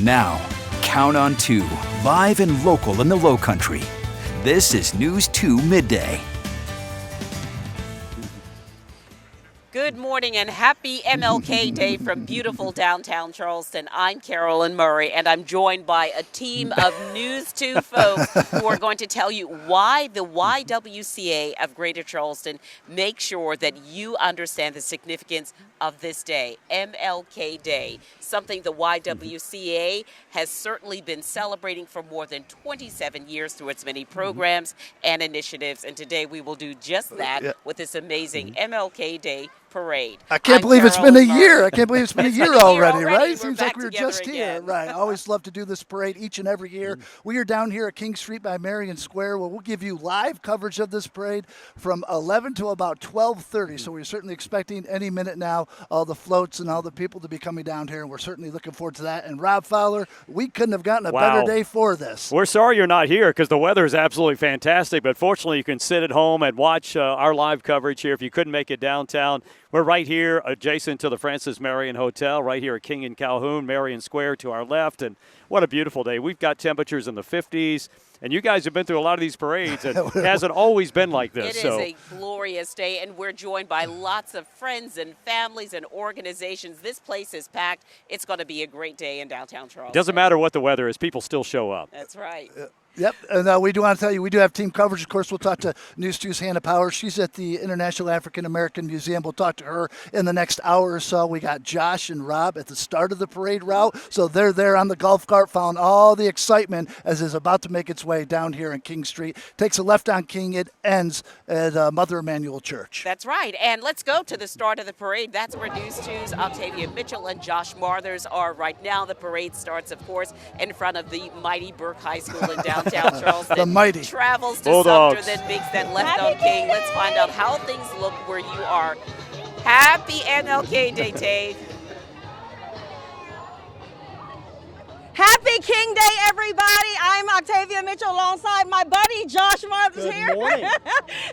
Now, count on 2, live and local in the Lowcountry. This is News 2 Midday. Good morning and happy MLK Day from beautiful downtown Charleston. I'm Carolyn Murray, and I'm joined by a team of News 2 folks who are going to tell you why the YWCA of Greater Charleston makes sure that you understand the significance of this day, MLK Day, something the YWCA has certainly been celebrating for more than 27 years through its many programs and initiatives. And today we will do just that with this amazing MLK Day parade. I can't believe it's been a year. I can't believe it's been a year already, right? Seems like we were just here. Right. I always love to do this parade each and every year. We are down here at King Street by Marion Square, where we'll give you live coverage of this parade from 11 to about 12:30. So we're certainly expecting any minute now all the floats and all the people to be coming down here, and we're certainly looking forward to that. And Rob Fowler, we couldn't have gotten a better day for this. We're sorry you're not here because the weather is absolutely fantastic, but fortunately you can sit at home and watch our live coverage here if you couldn't make it downtown. We're right here adjacent to the Francis Marion Hotel, right here at King and Calhoun, Marion Square to our left. And what a beautiful day. We've got temperatures in the 50s. And you guys have been through a lot of these parades, and it hasn't always been like this. It is a glorious day, and we're joined by lots of friends and families and organizations. This place is packed. It's going to be a great day in downtown Charleston. It doesn't matter what the weather is. People still show up. That's right. Yep, and we do want to tell you, we do have team coverage. Of course, we'll talk to News 2's Hannah Powers. She's at the International African American Museum. We'll talk to her in the next hour or so. We got Josh and Rob at the start of the parade route, so they're there on the golf cart, found all the excitement as it's about to make its way down here in King Street. Takes a left on King. It ends at Mother Emanuel Church. That's right, and let's go to the start of the parade. That's where News 2's Octavia Mitchell and Josh Marthers are right now. The parade starts, of course, in front of the mighty Burke High School in downtown Charleston. The mighty. Travels to Bulldogs. Sumter, then makes that left on King. Let's find out how things look where you are. Happy MLK Day, Dave. Happy King Day, everybody. I'm Octavia Mitchell alongside my buddy Josh Marthers here. Good morning.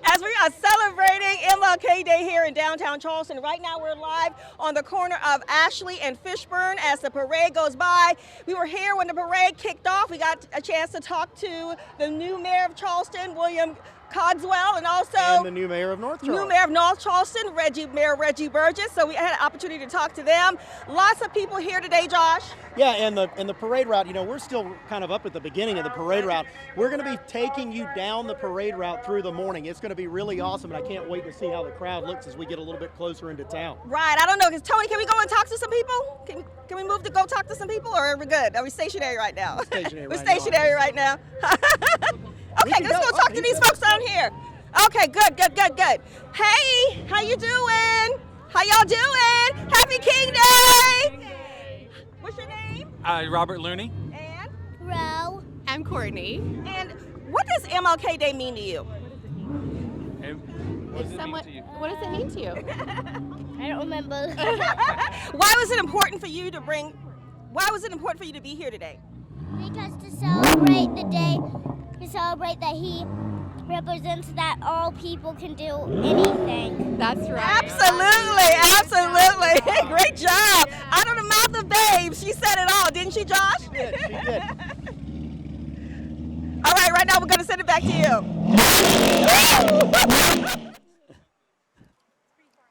As we are celebrating MLK Day here in downtown Charleston. Right now we're live on the corner of Ashley and Fishburne as the parade goes by. We were here when the parade kicked off. We got a chance to talk to the new mayor of Charleston, William Cogswell, and also the new mayor of North Charleston. New mayor of North Charleston, Mayor Reggie Burgess. So we had an opportunity to talk to them. Lots of people here today, Josh. Yeah, and the parade route, you know, we're still kind of up at the beginning of the parade route. We're going to be taking you down the parade route through the morning. It's going to be really awesome, and I can't wait to see how the crowd looks as we get a little bit closer into town. Right, I don't know, because Tony, can we go and talk to some people? Can we move to go talk to some people, or are we good? Are we stationary right now? Stationary We're right now. stationary right now. Okay, let's go talk to these folks down here. Okay, good. Hey, how you doing? How y'all doing? Happy King Day! What's your name? Robert Looney. And? Row. I'm Courtney. And what does MLK Day mean to you? What does it mean to you? What does it mean to you? I don't remember. Why was it important for you to be here today? Because to celebrate the day, to celebrate that he represents that all people can do anything. That's right. Absolutely. Great job. Out of the mouth of babes, she said it all, didn't she, Josh? She did. All right now we're going to send it back to you.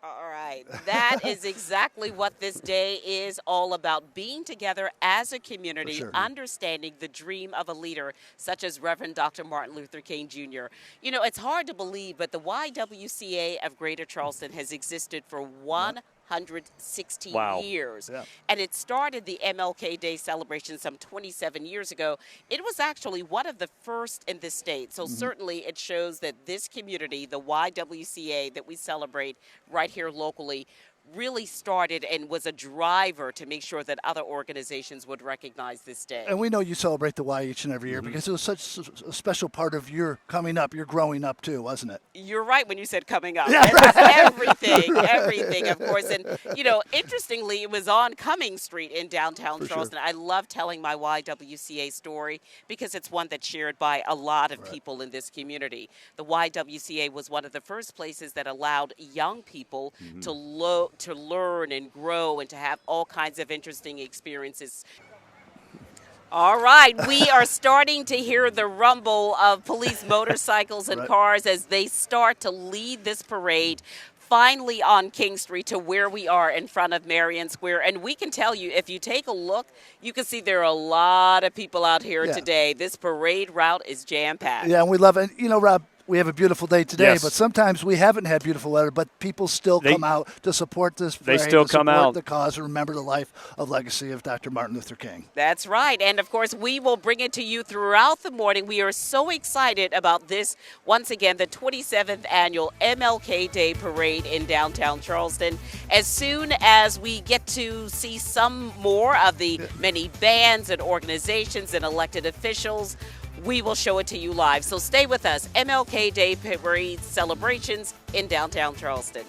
All right, that is exactly what this day is all about, being together as a community, understanding the dream of a leader such as Reverend Dr. Martin Luther King Jr. You know, it's hard to believe, but the YWCA of Greater Charleston has existed for 116 years. Yeah. And it started the MLK Day celebration some 27 years ago. It was actually one of the first in the state. So certainly it shows that this community, the YWCA that we celebrate right here locally, really started and was a driver to make sure that other organizations would recognize this day. And we know you celebrate the Y each and every year because it was such a special part of your coming up, your growing up too, wasn't it? You're right when you said coming up. Yeah, Everything, of course. And, you know, interestingly, it was on Cumming Street in downtown Charleston. I love telling my YWCA story because it's one that's shared by a lot of people in this community. The YWCA was one of the first places that allowed young people to learn and grow and to have all kinds of interesting experiences. All right, we are starting to hear the rumble of police motorcycles and cars as they start to lead this parade finally on King Street to where we are in front of Marion Square. And we can tell you, if you take a look, you can see there are a lot of people out here today. This parade route is jam-packed. Yeah, and we love it. You know, Rob, we have a beautiful day today, but sometimes we haven't had beautiful weather, but people still come out to support this parade, they still to come support out. the cause and remember the life of legacy of Dr. Martin Luther King. That's right. And, of course, we will bring it to you throughout the morning. We are so excited about this, once again, the 27th Annual MLK Day Parade in downtown Charleston. As soon as we get to see some more of the many bands and organizations and elected officials, we will show it to you live. So stay with us. MLK Day Parade celebrations in downtown Charleston.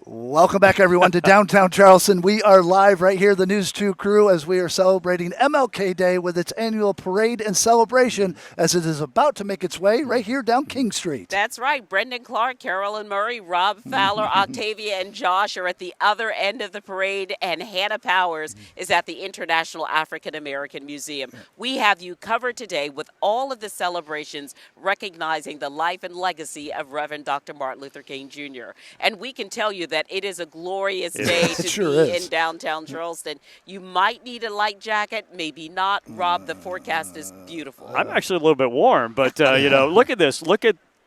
Welcome back, everyone, to downtown Charleston. We are live right here, the News 2 crew, as we are celebrating MLK Day with its annual parade and celebration as it is about to make its way right here down King Street. That's right. Brendan Clark, Carolyn Murray, Rob Fowler, Octavia, and Josh are at the other end of the parade, and Hannah Powers is at the International African American Museum. We have you covered today with all of the celebrations recognizing the life and legacy of Reverend Dr. Martin Luther King Jr. And we can tell you that it is a glorious day to be in downtown Charleston. You might need a light jacket, maybe not. Rob, the forecast is beautiful. I'm actually a little bit warm, but, you know, look at this.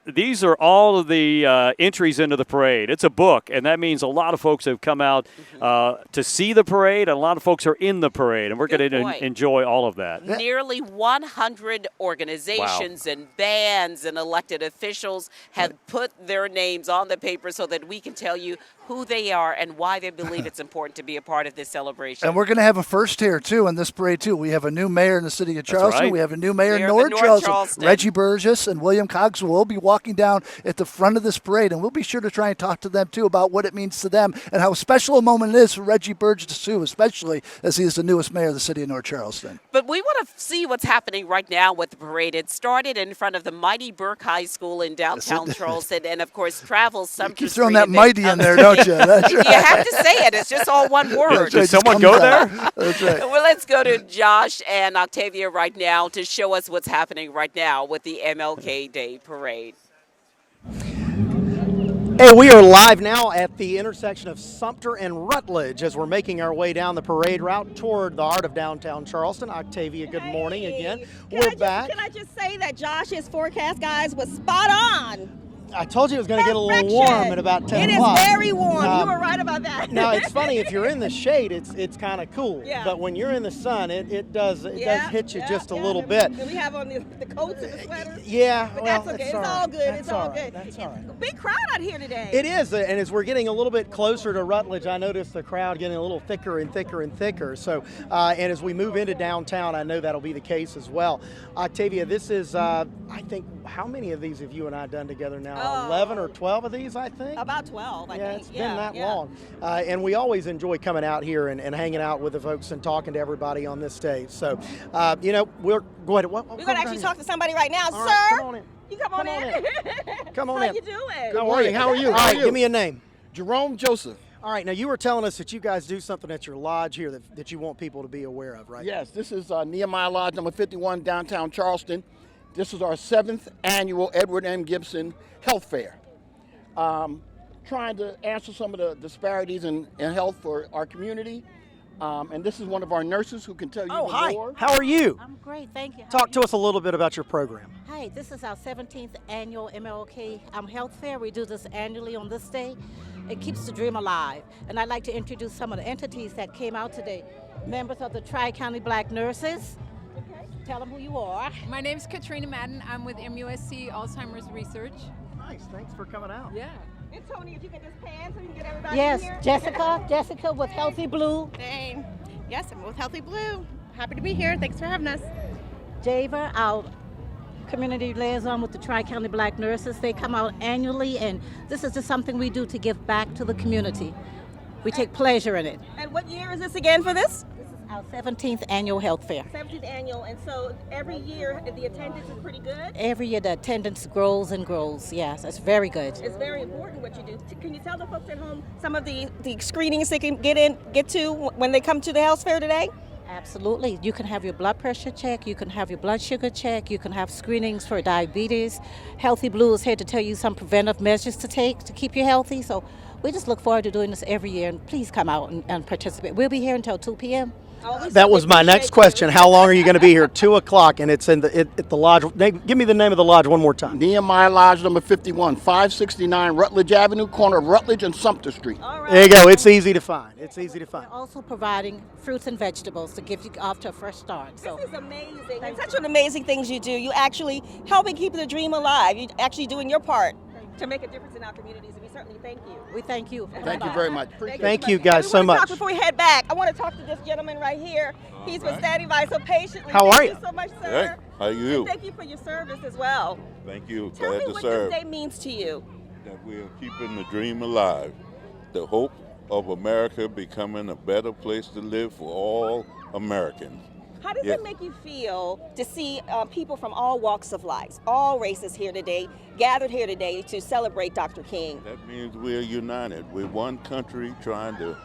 These are all of the entries into the parade. It's a book, and that means a lot of folks have come out to see the parade, and a lot of folks are in the parade, and we're going to enjoy all of that. Nearly 100 organizations and bands and elected officials have put their names on the paper so that we can tell you who they are and why they believe it's important to be a part of this celebration. And we're going to have a first here, too, in this parade, too. We have a new mayor in the city of Charleston. Right. We have a new mayor in North Charleston. Reggie Burgess and William Cogswell will be walking down at the front of this parade, and we'll be sure to try and talk to them, too, about what it means to them and how special a moment it is for Reggie Burgess, too, especially as he is the newest mayor of the city of North Charleston. But we want to see what's happening right now with the parade. It started in front of the mighty Burke High School in downtown Charleston, and, of course, travels Sumter Street. Keep throwing that mighty in there, don't you? That's right. You have to say it. It's just all one word. Did someone go there? That's right. Well, let's go to Josh and Octavia right now to show us what's happening right now with the MLK Day Parade. Hey, we are live now at the intersection of Sumter and Rutledge as we're making our way down the parade route toward the heart of downtown Charleston. Octavia, good morning again. We're back. Can I just say that Josh's forecast, guys, was spot on. I told you it was going to get a little warm at about 10 o'clock. It is very warm. You were right about that. Now, it's funny. If you're in the shade, it's kind of cool. Yeah. But when you're in the sun, it does hit you just a little bit. Do we have on the coats and the sweaters? Yeah. But well, that's okay. It's all good. That's it's all right. good. That's all right. Big crowd out here today. It is. And as we're getting a little bit closer to Rutledge, I noticed the crowd getting a little thicker and thicker and thicker. So, and as we move into downtown, I know that'll be the case as well. Octavia, this is, I think, how many of these have you and I done together now? 11 or 12 of these, I think? About 12, I think. It's been that long. And we always enjoy coming out here and hanging out with the folks and talking to everybody on this stage. So, you know, we'll go ahead. We're going to actually talk to somebody right now. All Sir, right, come on in. you come on in. Come on How in. you doing? Good morning. How are you? All right, give me a name. Jerome Joseph. All right, now you were telling us that you guys do something at your lodge here that you want people to be aware of, right? Yes, this is Nehemiah Lodge number 51, downtown Charleston. This is our 7th annual Edward M. Gibson Health Fair. Trying to answer some of the disparities in health for our community. And this is one of our nurses who can tell you more. How are you? I'm great, thank you. Talk to us a little bit about your program. Hi, this is our 17th annual MLK Health Fair. We do this annually on this day. It keeps the dream alive. And I'd like to introduce some of the entities that came out today. Members of the Tri-County Black Nurses. Tell them who you are. My name is Katrina Madden. I'm with MUSC Alzheimer's Research. Nice, thanks for coming out. Yeah. And Tony, if you can just pan so we can get everybody Yes, in here. Jessica with Healthy Blue. Dane. Yes, I'm with Healthy Blue. Happy to be here. Thanks for having us. Java, our community liaison with the Tri-County Black Nurses. They come out annually, and this is just something we do to give back to the community. We take pleasure in it. And what year is this again for this? Our 17th annual health fair. 17th annual, and so every year the attendance is pretty good? Every year the attendance grows and grows, yes, it's very good. It's very important what you do. Can you tell the folks at home some of the screenings they can get to when they come to the health fair today? Absolutely. You can have your blood pressure check, you can have your blood sugar check, you can have screenings for diabetes. Healthy Blue is here to tell you some preventive measures to take to keep you healthy. So we just look forward to doing this every year, and please come out and participate. We'll be here until 2 p.m. That was my next question. How long are you going to be here? 2 o'clock, and it's in at the lodge. Give me the name of the lodge one more time. Nehemiah Lodge number 51, 569 Rutledge Avenue, corner of Rutledge and Sumter Street. There you go. It's easy to find. It's easy to find. We're also providing fruits and vegetables to give you off to a fresh start. So this is amazing. And such an amazing things you do. You actually helping keep the dream alive. You actually doing your part to make a difference in our communities, and we certainly thank you. we thank you. Thank you very much. Thank you guys so much. Before we head back, I want to talk to this gentleman right here. He's been standing by so patiently. How are you? Thank you so much, sir. Hey, how are you? And thank you for your service as well. Thank you. Tell Glad me to what serve. this day means to you. That we are keeping the dream alive. The hope of America becoming a better place to live for all Americans. How does it make you feel to see people from all walks of life, all races here today, gathered here today to celebrate Dr. King? That means we're united. We're one country trying to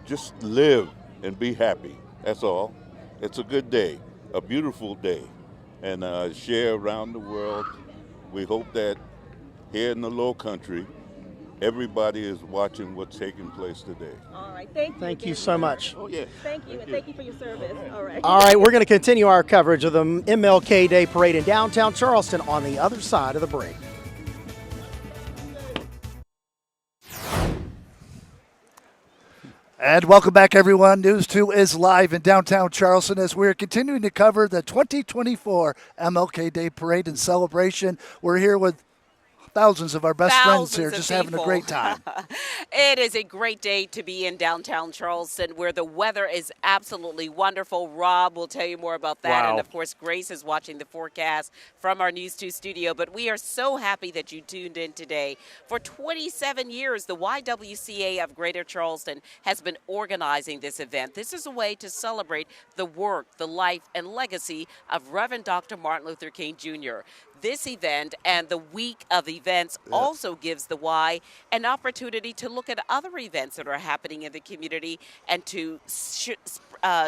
just live and be happy. That's all. It's a good day, a beautiful day, and share around the world. We hope that here in the Low Country, everybody is watching what's taking place today. All right, thank you. Thank you so much. Oh, yeah. Thank you, and thank you for your service. All right. All right, we're going to continue our coverage of the MLK Day Parade in downtown Charleston on the other side of the break. And welcome back, everyone. News 2 is live in downtown Charleston as we're continuing to cover the 2024 MLK Day Parade and celebration. We're here with thousands of our best friends here, just having a great time. It is a great day to be in downtown Charleston, where the weather is absolutely wonderful. Rob will tell you more about that. Wow. And, of course, Grace is watching the forecast from our News 2 studio. But we are so happy that you tuned in today. For 27 years, the YWCA of Greater Charleston has been organizing this event. This is a way to celebrate the work, the life, and legacy of Reverend Dr. Martin Luther King Jr. This event and the week of events also gives the Y an opportunity to look at other events that are happening in the community and to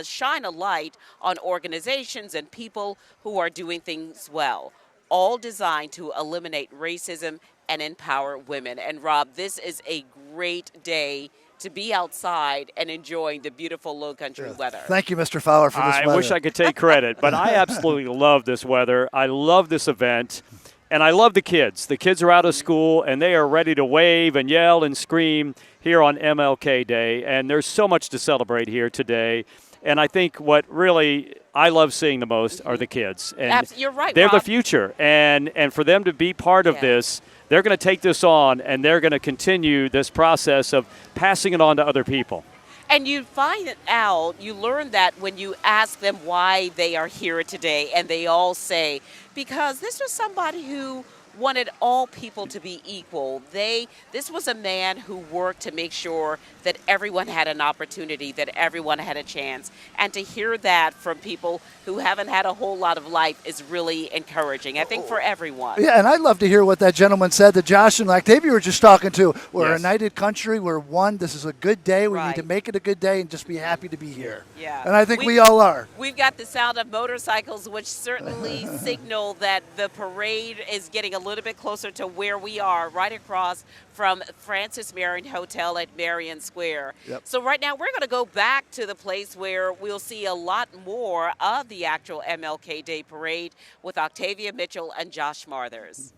shine a light on organizations and people who are doing things well, all designed to eliminate racism and empower women. And Rob, this is a great day to be outside and enjoying the beautiful Low Country weather. Thank you, Mr. Fowler, for this weather. I wish I could take credit, but I absolutely love this weather. I love this event, and I love the kids. The kids are out of school, and they are ready to wave and yell and scream here on MLK Day, and there's so much to celebrate here today. And I think what really I love seeing the most are the kids. And you're right, they're Rob. the future, and for them to be part of this, they're going to take this on, and they're going to continue this process of passing it on to other people. And you find it out, you learn that when you ask them why they are here today, and they all say, because this was somebody who wanted all people to be equal. This was a man who worked to make sure that everyone had an opportunity, that everyone had a chance. And to hear that from people who haven't had a whole lot of life is really encouraging, I think, for everyone. Yeah, and I'd love to hear what that gentleman said that Josh and Octavia were just talking to. We're a united country. We're one. This is a good day. We need to make it a good day and just be happy to be here. Yeah. And I think we all are. We've got the sound of motorcycles, which certainly signal that the parade is getting a little bit closer to where we are, right across from Francis Marion Hotel at Marion Square. Yep. So right now we're going to go back to the place where we'll see a lot more of the actual MLK Day Parade with Octavia Mitchell and Josh Marthers.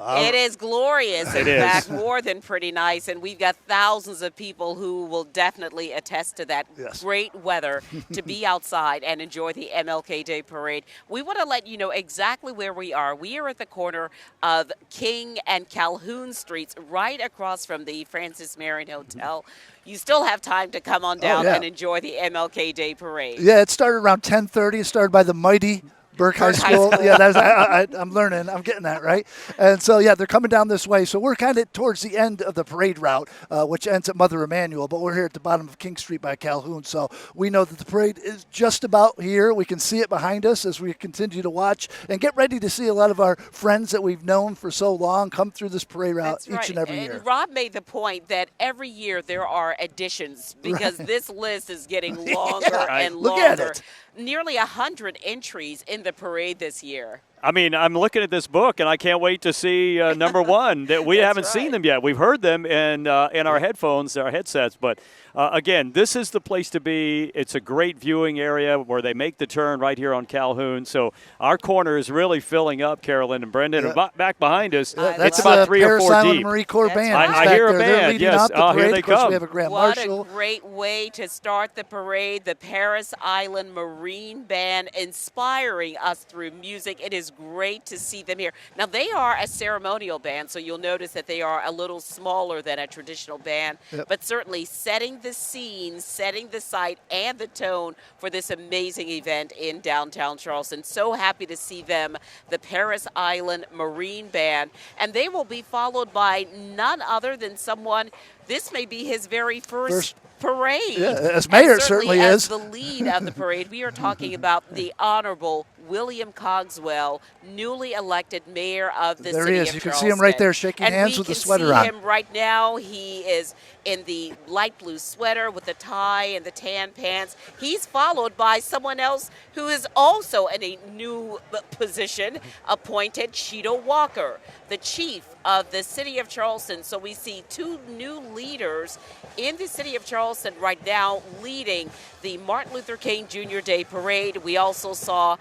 It is glorious. In fact, more than pretty nice. And we've got thousands of people who will definitely attest to that great weather to be outside and enjoy the MLK Day Parade. We want to let you know exactly where we are. We are at the corner of King and Calhoun Streets, right across from the Francis Marion Hotel. You still have time to come on down and enjoy the MLK Day Parade. Yeah, it started around 10:30. It started by the mighty Burke High School. Yeah, I'm learning. I'm getting that, right? And so, yeah, they're coming down this way. So we're kind of towards the end of the parade route, which ends at Mother Emanuel, but we're here at the bottom of King Street by Calhoun. So we know that the parade is just about here. We can see it behind us as we continue to watch and get ready to see a lot of our friends that we've known for so long come through this parade route each and every year. Rob made the point that every year there are additions because this list is getting longer and longer. Look at it. Nearly 100 entries in the parade this year. I mean, I'm looking at this book, and I can't wait to see number one. That we haven't seen them yet. We've heard them in our headphones, our headsets. But, again, this is the place to be. It's a great viewing area where they make the turn right here on Calhoun. So our corner is really filling up, Carolyn and Brendan. And back behind us, that's about 3 or 4 Paris deep. Marine Corps band. I hear a band, They're leading out the parade. Here they of course, come. we have a Grand What Marshal. a great way to start the parade. The Paris Island Marine Band inspiring us through music. It is great to see them here. Now, they are a ceremonial band, so you'll notice that they are a little smaller than a traditional band, but certainly setting the scene, setting the site and the tone for this amazing event in downtown Charleston. So happy to see them, the Paris Island Marine Band, and they will be followed by none other than someone, this may be his very first parade. Yeah, as mayor, it certainly as is. the lead of the parade, we are talking about the Honorable William Cogswell, newly elected mayor of the city of Charleston. There he is. You can see him right there shaking hands with the sweater on. And we can see him right now. He is in the light blue sweater with the tie and the tan pants. He's followed by someone else who is also in a new position, appointed Cheeto Walker, the chief of the city of Charleston. So we see two new leaders in the city of Charleston right now leading the Martin Luther King Jr. Day Parade. We also saw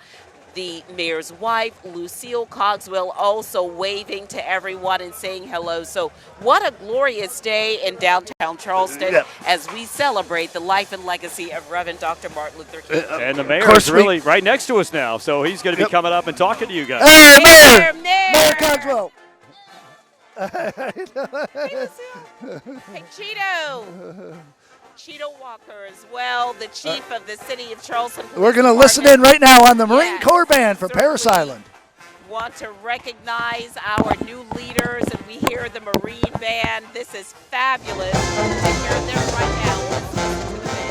the mayor's wife, Lucille Cogswell, also waving to everyone and saying hello. So what a glorious day in downtown Charleston as we celebrate the life and legacy of Reverend Dr. Martin Luther King. And the mayor is really right next to us now, so he's going to be coming up and talking to you guys. Hey, Mayor Cogswell. Hey, Cheeto. Cheeto Walker as well, the chief of the city of Charleston. We're going to listen in right now on the Marine Corps Band for Paris Island. Want to recognize our new leaders, and we hear the Marine Band. This is fabulous to hear them right now. Let's listen to the band.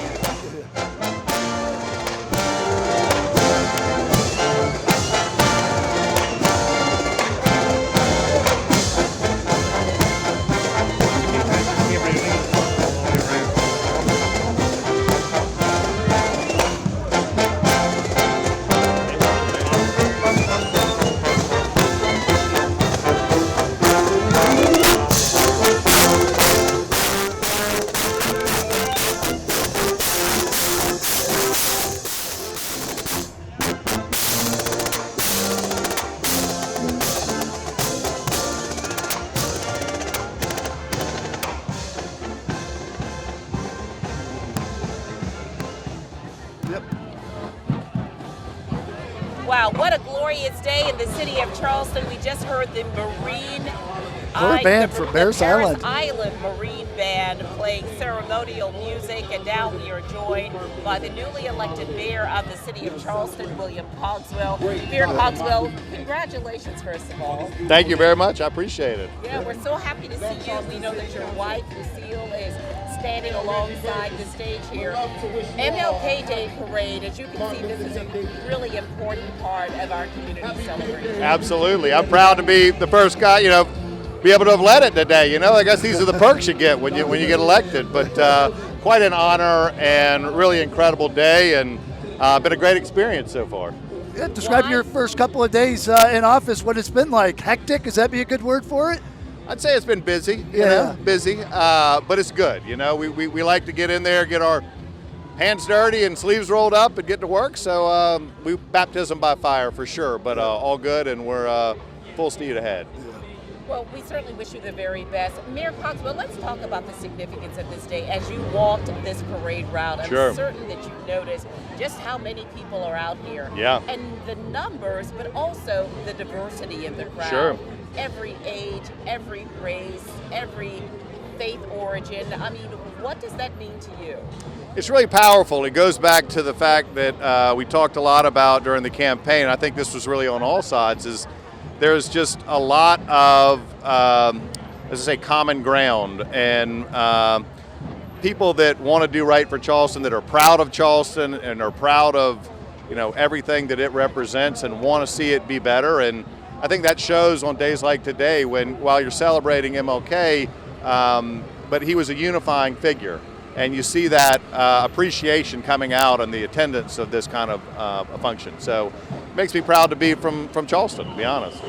Wow, what a glorious day in the city of Charleston. We just heard the Marine Band for Paris Island. Marine Band playing ceremonial music, and now we are joined by the newly elected mayor of the city of Charleston, William Cogswell. Mayor Cogswell, congratulations, first of all. Thank you very much. I appreciate it. Yeah, we're so happy to see you. We know that your wife, Lucille, is standing alongside the stage here. MLK Day Parade, as you can see, this is a really important part of our community celebration. Absolutely. I'm proud to be the first guy, be able to have led it today. I guess these are the perks you get when you get elected. But quite an honor and really incredible day, and been a great experience so far. Yeah, describe your first couple of days in office, what it's been like. Hectic, is that be a good word for it? I'd say it's been busy, busy, but it's good. We like to get in there, get our hands dirty and sleeves rolled up and get to work. So we baptism by fire for sure, but all good, and we're full speed ahead. Well, we certainly wish you the very best. Mayor Cogswell, let's talk about the significance of this day. As you walked this parade route, I'm certain that you noticed just how many people are out here. Yeah. And the numbers, but also the diversity of the crowd. Sure. Every age, every race, every faith origin. I mean, what does that mean to you? It's really powerful. It goes back to the fact that we talked a lot about during the campaign. I think this was really on all sides. Is there's just a lot of, as I say, common ground and people that want to do right for Charleston, that are proud of Charleston and are proud of, everything that it represents and want to see it be better. And I think that shows on days like today while you're celebrating MLK, but he was a unifying figure. And you see that appreciation coming out in the attendance of this kind of a function. So it makes me proud to be from Charleston, to be honest.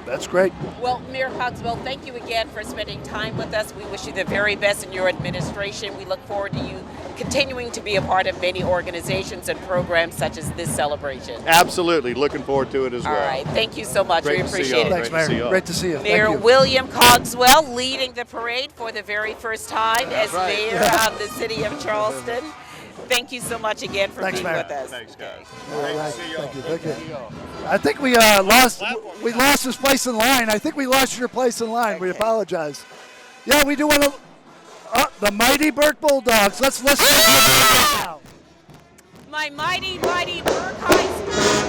That's great. Well, Mayor Cogswell, thank you again for spending time with us. We wish you the very best in your administration. We look forward to you continuing to be a part of many organizations and programs such as this celebration. Absolutely. Looking forward to it as well. All right. Thank you so much. Great we appreciate it. Thanks, Mayor. Great to see you. Mayor William Cogswell leading the parade for the very first time as mayor of the city of Charleston. Thank you so much again for being Mayor. with us. Thanks, guys. All right. Thank you. I think we lost his place in line. I think we lost your place in line. We apologize. Yeah, we do want to. The mighty Burke Bulldogs. Let's listen to them now. My mighty Burke High School.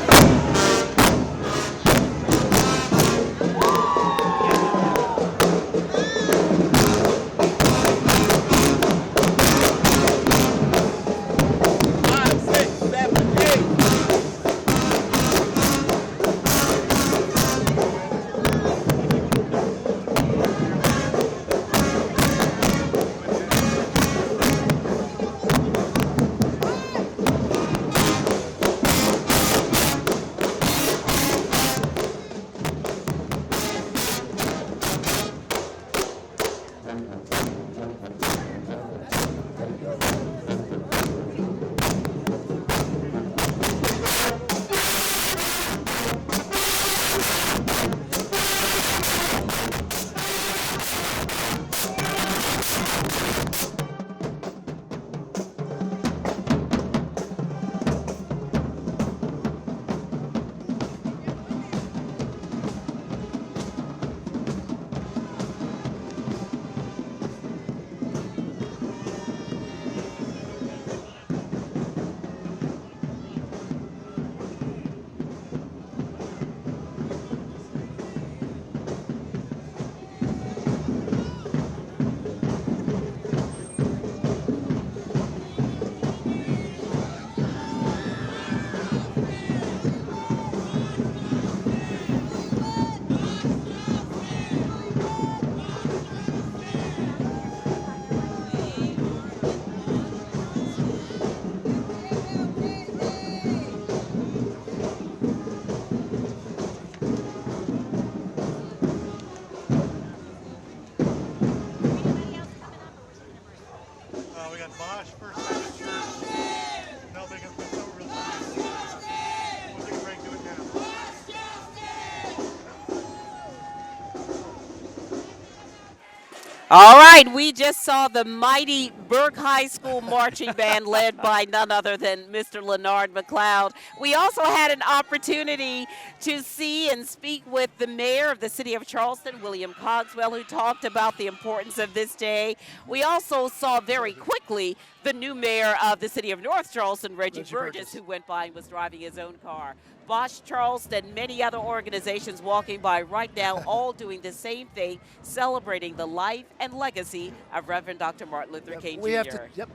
All right, we just saw the mighty Burke High School marching band led by none other than Mr. Leonard McLeod. We also had an opportunity to see and speak with the mayor of the city of Charleston, William Cogswell, who talked about the importance of this day. We also saw very quickly the new mayor of the city of North Charleston, Reggie Burgess, who went by and was driving his own car. Bosch Charleston, many other organizations walking by right now, all doing the same thing, celebrating the life and legacy of Reverend Dr. Martin Luther King Jr.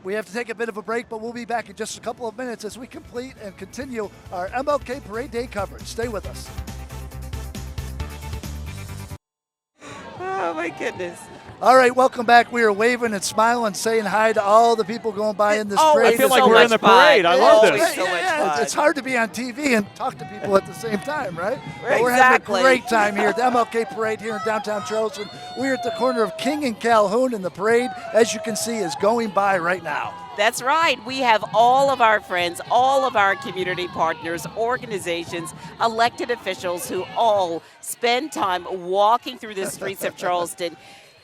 We have to take a bit of a break, but we'll be back in just a couple of minutes as we complete and continue our MLK Parade Day coverage. Stay with us. Oh, my goodness. All right, welcome back. We are waving and smiling, saying hi to all the people going by in this parade. I feel like we're in the parade. I love this. So much fun. It's hard to be on TV and talk to people at the same time, right? Exactly. We're having a great time here at the MLK Parade here in downtown Charleston. We're at the corner of King and Calhoun, and the parade, as you can see, is going by right now. That's right. We have all of our friends, all of our community partners, organizations, elected officials who all spend time walking through the streets of Charleston.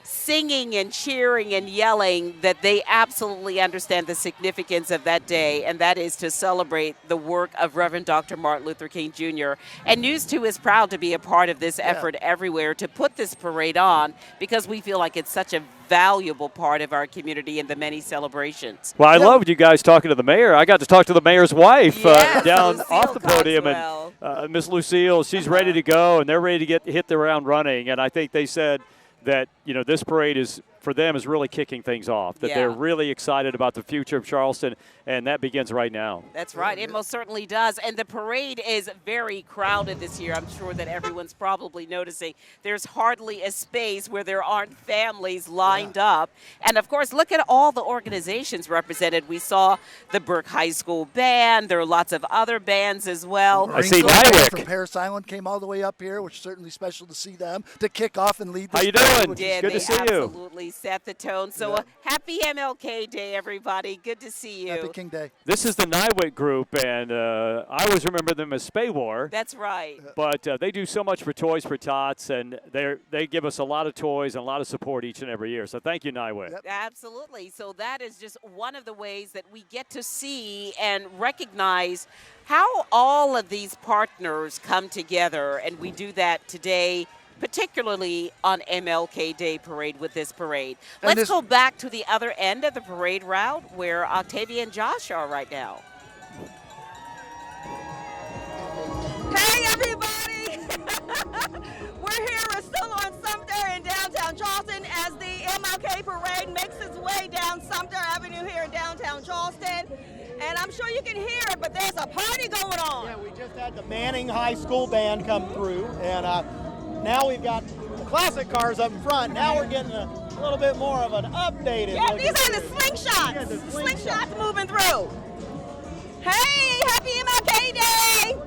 singing and cheering and yelling that they absolutely understand the significance of that day, and that is to celebrate the work of Reverend Dr. Martin Luther King Jr. And News 2 is proud to be a part of this effort everywhere to put this parade on, because we feel like it's such a valuable part of our community and the many celebrations. Well, I loved you guys talking to the mayor. I got to talk to the mayor's wife down Lucille off the podium, Cogswell. and Miss Lucille, she's ready to go, and they're ready to hit the ground running. And I think they said that, you know, this parade is, for them, is really kicking things off, that they're really excited about the future of Charleston, and that begins right now. That's right. It most certainly does. And the parade is very crowded this year. I'm sure that everyone's probably noticing there's hardly a space where there aren't families lined up. And, of course, look at all the organizations represented. We saw the Burke High School Band. There are lots of other bands as well. I see NYWC from Paris Island came all the way up here, which is certainly special to see them, to kick off and lead this. How you doing? Yeah, Good to see you. Absolutely set the tone. So happy MLK Day, everybody. Good to see you. Happy King Day. This is the NYWC group, and I always remember them as Spaywar. That's right. But they do so much for Toys for Tots, and they give us a lot of toys and a lot of support each and every year. So thank you, NYWC. Absolutely. So that is just one of the ways that we get to see and recognize how all of these partners come together, and we do that today, particularly on MLK Day parade with this parade. Let's go back to the other end of the parade route where Octavia and Josh are right now. Hey, everybody! We're here. We're still on Sumter in downtown Charleston as the MLK parade makes its way down Sumter Avenue here in downtown Charleston. And I'm sure you can hear it, but there's a party going on. Yeah, we just had the Manning High School Band come through, and now we've got the classic cars up in front. Now we're getting a little bit more of an updated. Yeah, these are the slingshots. Yeah, the Slingshots moving through. Hey, happy MLK Day!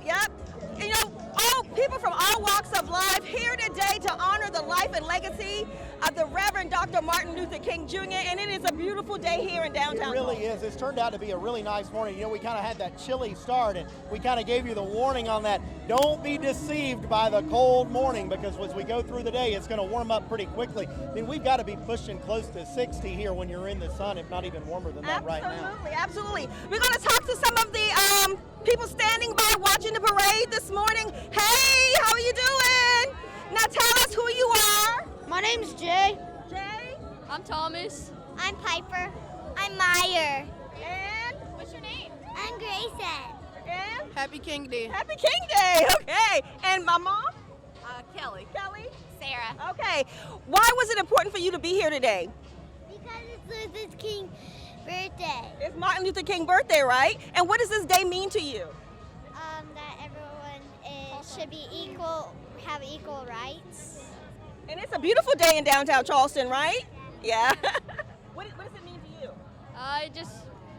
Yep. You know, all people from all walks of life here today to honor the life and legacy of the Reverend Dr. Martin Luther King Jr., and it is a beautiful day here in downtown. It really is. It's turned out to be a really nice morning. You know, we kind of had that chilly start, and we kind of gave you the warning on that. Don't be deceived by the cold morning, because as we go through the day, it's going to warm up pretty quickly. I mean, we've got to be pushing close to 60 here when you're in the sun, if not even warmer than that right now. Absolutely. We're going to talk to some of the people standing by watching the parade this morning. Hey, how are you doing? Now tell us who you are. My name's Jay. Jay? I'm Thomas. I'm Piper. I'm Meyer. And? What's your name? I'm Grayson. And? Happy King Day. Happy King Day. Okay. And my mom? Kelly. Kelly? Sarah. Okay. Why was it important for you to be here today? Because it's Luther King's birthday. It's Martin Luther King birthday, right? And what does this day mean to you? That everyone should be equal, have equal rights. And it's a beautiful day in downtown Charleston, right? Yeah. What does it mean to you?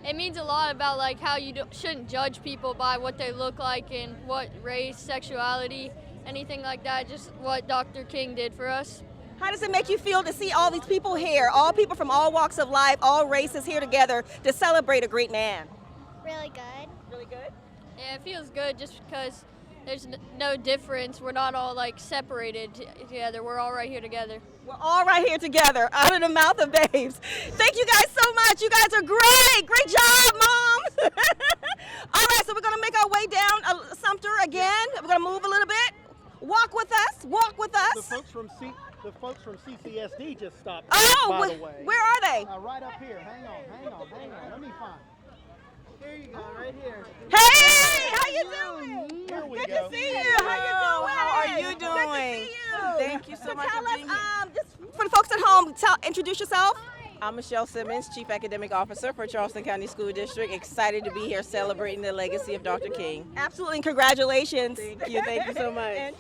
It means a lot about like how you shouldn't judge people by what they look like and what race, sexuality, anything like that. Just what Dr. King did for us. How does it make you feel to see all these people here, all people from all walks of life, all races here together to celebrate a great man? Really good. Really good? Yeah, it feels good just because there's no difference. We're not all like separated together. We're all right here together. We're all right here together, out of the mouth of babes. Thank you guys so much. You guys are great. Great job, moms. All right, so we're going to make our way down Sumter again. We're going to move a little bit. Walk with us. Walk with us. The folks from CCSD just stopped. Oh, by the way. Where are they? Right up here. Hang on. Let me find. Here you go, right here. Hey, how you doing? Here we Good go. to see you. How you doing? How are you Good doing? to see you. Thank you so much tell for being here. us, just for the folks at home, introduce yourself. I'm Michelle Simmons, Chief Academic Officer for Charleston County School District. Excited to be here celebrating the legacy of Dr. King. Absolutely, and congratulations. Thank you so much.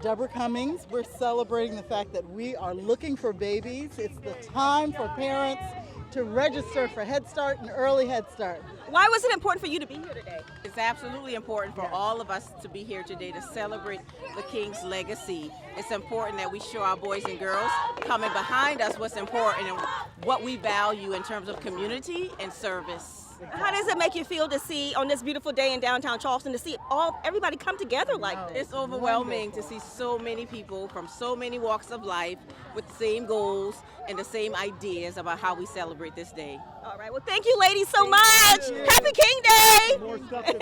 Deborah Cummings. We're celebrating the fact that we are looking for babies. It's the time for parents to register for Head Start and early Head Start. Why was it important for you to be here today? It's absolutely important for all of us to be here today to celebrate the King's legacy. It's important that we show our boys and girls coming behind us what's important and what we value in terms of community and service. How does it make you feel to see on this beautiful day in downtown Charleston to see everybody come together like this? It's overwhelming to see so many people from so many walks of life with the same goals and the same ideas about how we celebrate this day. All right. Well, thank you, ladies, so much. Happy King Day. More stuff to do.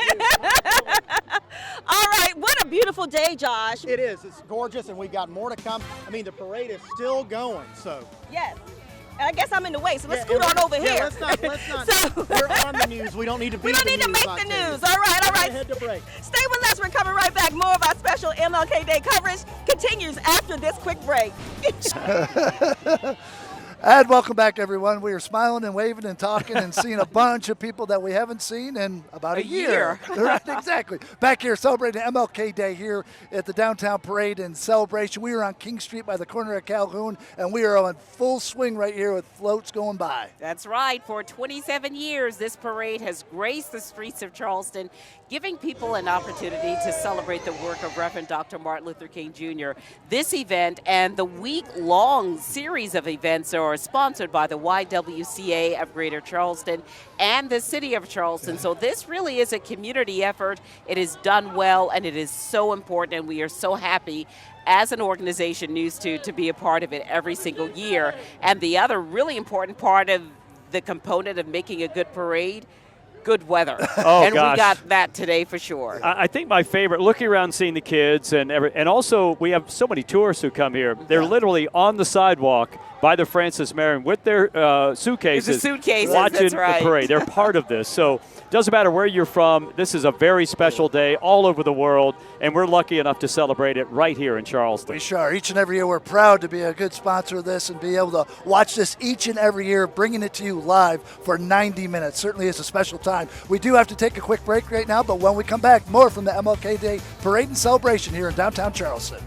All right. What a beautiful day, Josh. It is. It's gorgeous, and we got more to come. I mean, the parade is still going, so. Yes. I guess I'm in the way, so let's scoot on over here. Let's not. We're on the news. We don't need to be We don't need to make the news. All right. Head to break. Stay with us. We're coming right back. More of our special MLK Day coverage continues after this quick break. And welcome back, everyone. We are smiling and waving and talking and seeing a bunch of people that we haven't seen in about a year. Right, exactly. Back here celebrating MLK Day here at the Downtown Parade and Celebration. We are on King Street by the corner of Calhoun, and we are on full swing right here with floats going by. That's right. For 27 years, this parade has graced the streets of Charleston, giving people an opportunity to celebrate the work of Reverend Dr. Martin Luther King Jr. This event and the week-long series of events are sponsored by the YWCA of Greater Charleston and the City of Charleston. So this really is a community effort. It is done well, and it is so important, and we are so happy as an organization, News 2, to be a part of it every single year. And the other really important part of the component of making a good parade, good weather. Oh, and gosh. we got that today for sure. I think my favorite, looking around seeing the kids, and also we have so many tourists who come here. They're literally on the sidewalk by the Francis Marion with their suitcases, watching the parade. They're part of this. So it doesn't matter where you're from. This is a very special day all over the world, and we're lucky enough to celebrate it right here in Charleston. We sure are. Each and every year we're proud to be a good sponsor of this and be able to watch this each and every year, bringing it to you live for 90 minutes. Certainly is a special time. We do have to take a quick break right now, but when we come back, more from the MLK Day Parade and Celebration here in downtown Charleston.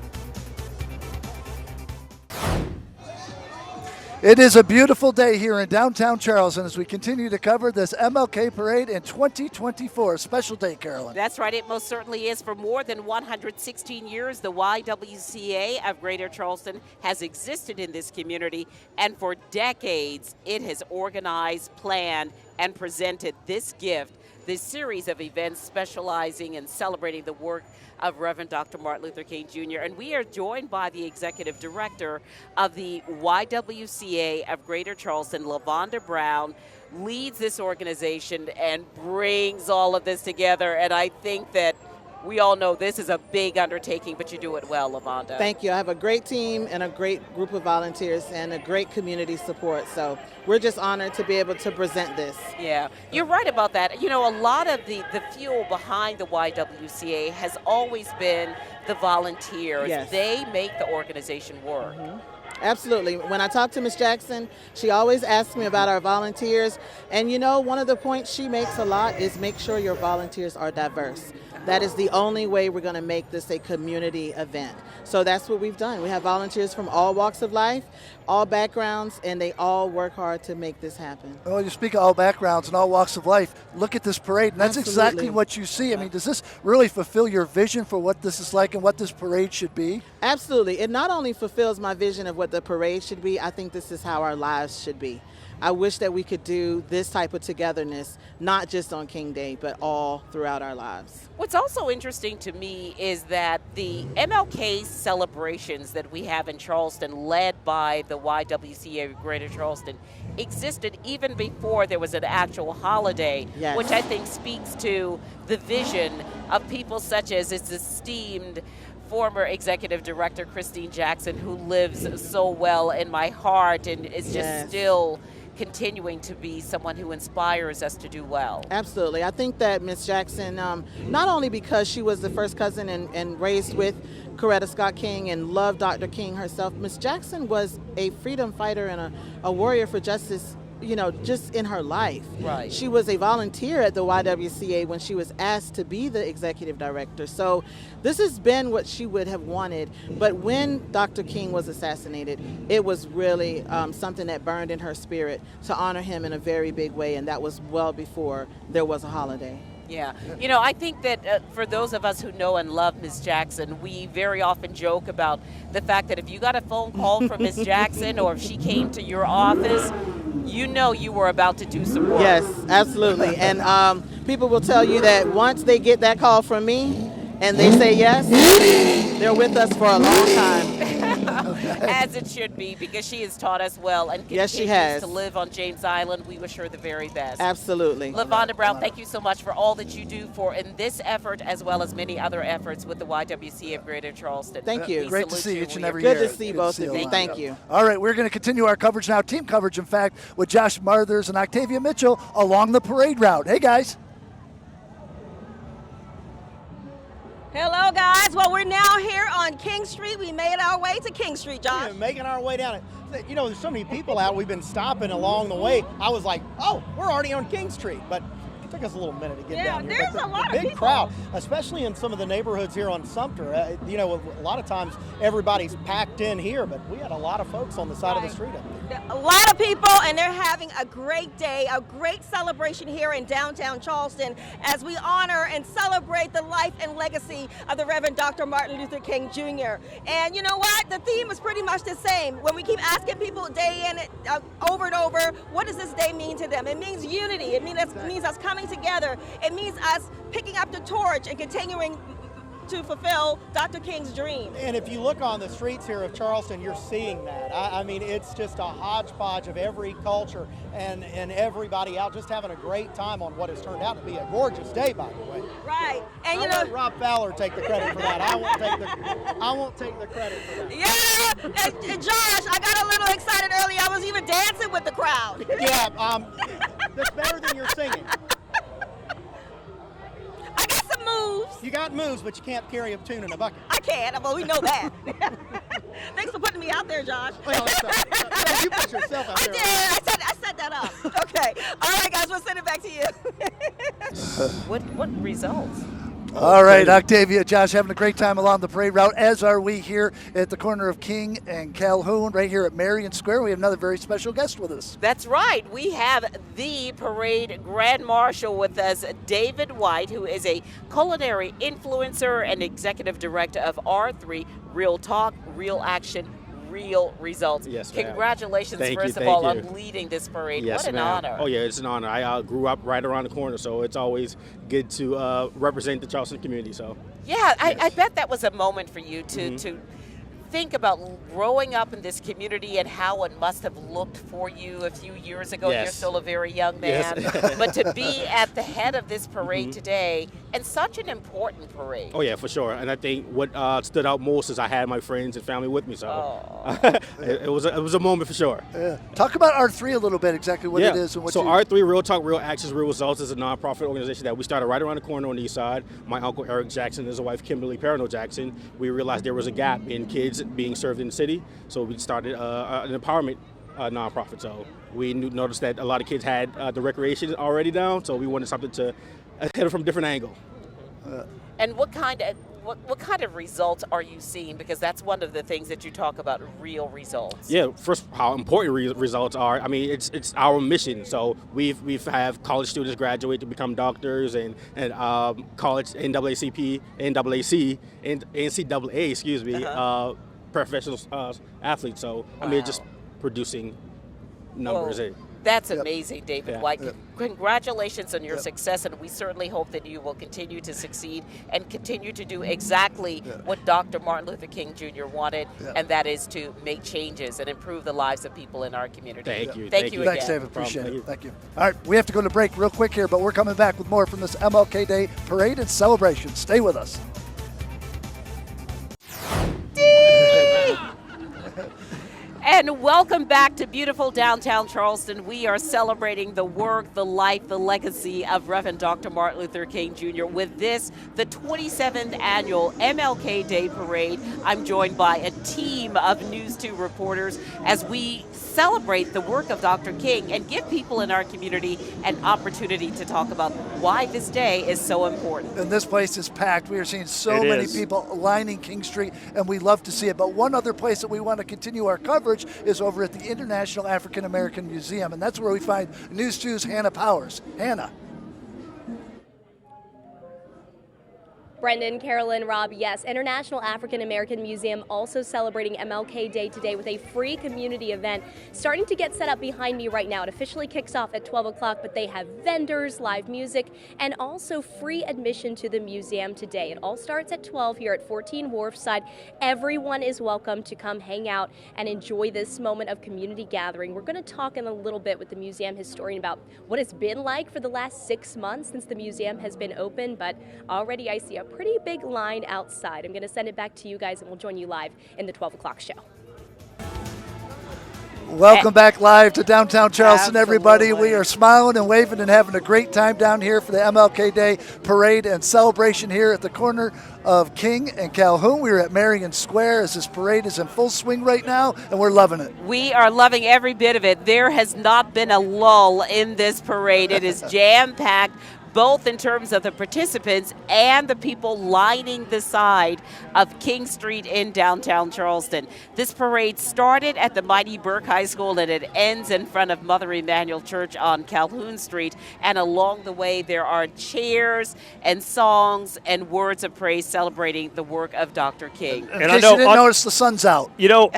It is a beautiful day here in downtown Charleston as we continue to cover this MLK Parade in 2024. Special day, Carolyn. That's right. It most certainly is. For more than 116 years, the YWCA of Greater Charleston has existed in this community, and for decades, it has organized, planned, and presented this gift, this series of events specializing in celebrating the work of Reverend Dr. Martin Luther King Jr. And we are joined by the executive director of the YWCA of Greater Charleston, LaVonda Brown, leads this organization and brings all of this together. And I think that we all know this is a big undertaking, but you do it well, LaVonda. Thank you. I have a great team and a great group of volunteers and a great community support. So we're just honored to be able to present this. Yeah, you're right about that. You know, a lot of the fuel behind the YWCA has always been the volunteers. Yes. They make the organization work. Mm-hmm. Absolutely. When I talk to Ms. Jackson, she always asks me about our volunteers. And you know, one of the points she makes a lot is make sure your volunteers are diverse. That is the only way we're going to make this a community event. So that's what we've done. We have volunteers from all walks of life, all backgrounds, and they all work hard to make this happen. Well, you speak of all backgrounds and all walks of life. Look at this parade, and that's exactly what you see. I mean, does this really fulfill your vision for what this is like and what this parade should be? Absolutely. It not only fulfills my vision of what the parade should be, I think this is how our lives should be. I wish that we could do this type of togetherness, not just on King Day, but all throughout our lives. What's also interesting to me is that the MLK celebrations that we have in Charleston, led by the YWCA of Greater Charleston, existed even before there was an actual holiday, Yes. which I think speaks to the vision of people such as its esteemed former executive director, Christine Jackson, who lives so well in my heart and is just Yes. still continuing to be someone who inspires us to do well. Absolutely. I think that Ms. Jackson, not only because she was the first cousin and raised with Coretta Scott King and loved Dr. King herself, Ms. Jackson was a freedom fighter and a warrior for justice, you know, just in her life. Right. She was a volunteer at the YWCA when she was asked to be the executive director. So this has been what she would have wanted. But when Dr. King was assassinated, it was really something that burned in her spirit to honor him in a very big way. And that was well before there was a holiday. Yeah. You know, I think that for those of us who know and love Ms. Jackson, we very often joke about the fact that if you got a phone call from Ms. Jackson or if she came to your office, you know you were about to do some work. Yes, absolutely. And people will tell you that once they get that call from me and they say yes, they're with us for a long time. As it should be, because she has taught us well and Yes, she continues has. to live on James Island. We wish her the very best. Absolutely. LaVonda Brown, thank you so much for all that you do for in this effort as well as many other efforts with the YWCA of Greater Charleston. Thank you. We Great to salute see you. each and We every appreciate year. Good to see both of you. Thank you. All right, we're going to continue our coverage now, team coverage, in fact, with Josh Marthers and Octavia Mitchell along the parade route. Hey, guys. Hello, guys. Well, we're now here on King Street. We made our way to King Street, Josh. Yeah, making our way down it. You know, there's so many people out. We've been stopping along the way. I was like, oh, we're already on King Street. But it took us a little minute to get down here. There's But a lot of big people. crowd, especially in some of the neighborhoods here on Sumter. You know, a lot of times everybody's packed in here, but we had a lot of folks on the side of the street up there. A lot of people, and they're having a great day, a great celebration here in downtown Charleston as we honor and celebrate the life and legacy of the Reverend Dr. Martin Luther King Jr. And you know what? The theme is pretty much the same. When we keep asking people day in, over and over, what does this day mean to them? It means unity. It means us coming together. It means us picking up the torch and continuing to fulfill Dr. King's dream. And if you look on the streets here of Charleston, you're seeing that. I mean, it's just a hodgepodge of every culture and everybody out just having a great time on what has turned out to be a gorgeous day, by the way. Right. And I'll you know, let Rob Fowler take the credit for that. I won't take the credit for that. yeah. And Josh, I got a little excited earlier. I was even dancing with the crowd. Yeah, that's better than your singing. I got some moves. You got moves, but you can't carry a tune in a bucket. I can. Well, we know that. Thanks for putting me out there, Josh. Well, you put yourself out there. I did. I set that up. Okay. All right, guys. We'll send it back to you. What results? All right, Octavia, Josh, having a great time along the parade route, as are we here at the corner of King and Calhoun, right here at Marion Square. We have another very special guest with us. That's right. We have the parade grand marshal with us, David White, who is a culinary influencer and executive director of R3, Real Talk, Real Action, Real Results. Yes, ma'am. Congratulations, Thank first you, of all, thank you. on leading this parade. Yes, what an ma'am. honor. Oh, yeah, it's an honor. I grew up right around the corner, so it's always good to represent the Charleston community. So. Yeah, I bet that was a moment for you to think about growing up in this community and how it must have looked for you a few years ago. Yes. You're still a very young man. Yes. But to be at the head of this parade today, and such an important parade. Oh, yeah, for sure. And I think what stood out most is I had my friends and family with me. So it was a moment for sure. Yeah. Talk about R3 a little bit, exactly what it is. And what R3, Real Talk, Real Actions, Real Results, is a nonprofit organization that we started right around the corner on the east side. My uncle Eric Jackson and his wife Kimberly Perino Jackson, we realized there was a gap in kids being served in the city, so we started an empowerment nonprofit. So we noticed that a lot of kids had the recreation already down, so we wanted something to hit it from a different angle. And what kind of results are you seeing? Because that's one of the things that you talk about, real results. Yeah, first, how important results are. I mean, it's our mission. So we've have college students graduate to become doctors and college NAACP, NAAC, and NCAA, professional athletes. So I mean, just producing numbers. That's amazing, David White. Yeah. Congratulations on your success, and we certainly hope that you will continue to succeed and continue to do exactly what Dr. Martin Luther King Jr. wanted, and that is to make changes and improve the lives of people in our community. Thank you. Thank you again. Thanks, David. Appreciate it. Thank you. All right, we have to go to break real quick here, but we're coming back with more from this MLK Day parade and celebration. Stay with us. And welcome back to beautiful downtown Charleston. We are celebrating the work, the life, the legacy of Reverend Dr. Martin Luther King Jr. with this, the 27th annual MLK Day Parade. I'm joined by a team of News 2 reporters as we celebrate the work of Dr. King and give people in our community an opportunity to talk about why this day is so important. And this place is packed. We are seeing so many people lining King Street, and we love to see it. But one other place that we want to continue our coverage is over at the International African American Museum, and that's where we find News 2's Hannah Powers. Hannah. Brendan, Carolyn, Rob, yes, International African American Museum also celebrating MLK Day today with a free community event starting to get set up behind me right now. It officially kicks off at 12 o'clock, but they have vendors, live music, and also free admission to the museum today. It all starts at 12 here at 14 Wharfside. Everyone is welcome to come hang out and enjoy this moment of community gathering. We're going to talk in a little bit with the museum historian about what it's been like for the last 6 months since the museum has been open, but already I see a pretty big line outside. I'm going to send it back to you guys and we'll join you live in the 12 o'clock show. Welcome back live to downtown Charleston, everybody. Absolutely. We are smiling and waving and having a great time down here for the MLK Day parade and celebration here at the corner of King and Calhoun. We are at Marion Square as this parade is in full swing right now, and we're loving it. We are loving every bit of it. There has not been a lull in this parade. It is jam-packed, both in terms of the participants and the people lining the side of King Street in downtown Charleston. This parade started at the mighty Burke High School and it ends in front of Mother Emanuel Church on Calhoun Street. And along the way, there are chairs and songs and words of praise celebrating the work of Dr. King. In case you didn't notice, the sun's out. You know,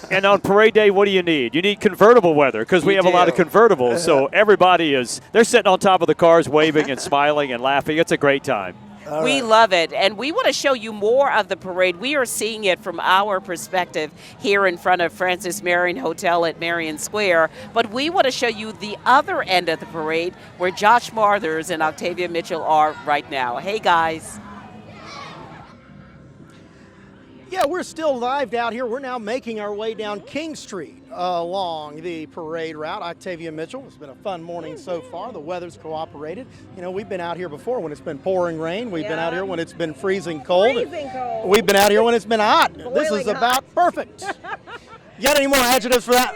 and on parade day, what do you need? You need convertible weather because we have a lot of convertibles. So everybody they're sitting on top of the cars waving and smiling and laughing. It's a great time. We love it, and we want to show you more of the parade. We are seeing it from our perspective here in front of Francis Marion Hotel at Marion Square, but we want to show you the other end of the parade where Josh Marthers and Octavia Mitchell are right now. Hey, guys. Yeah, we're still live out here. We're now making our way down King Street along the parade route. Octavia Mitchell, it's been a fun morning so far. The weather's cooperated. You know, we've been out here before when it's been pouring rain. We've been out here when it's been freezing cold. We've been out here when it's been hot. This is about perfect. You got any more adjectives for that?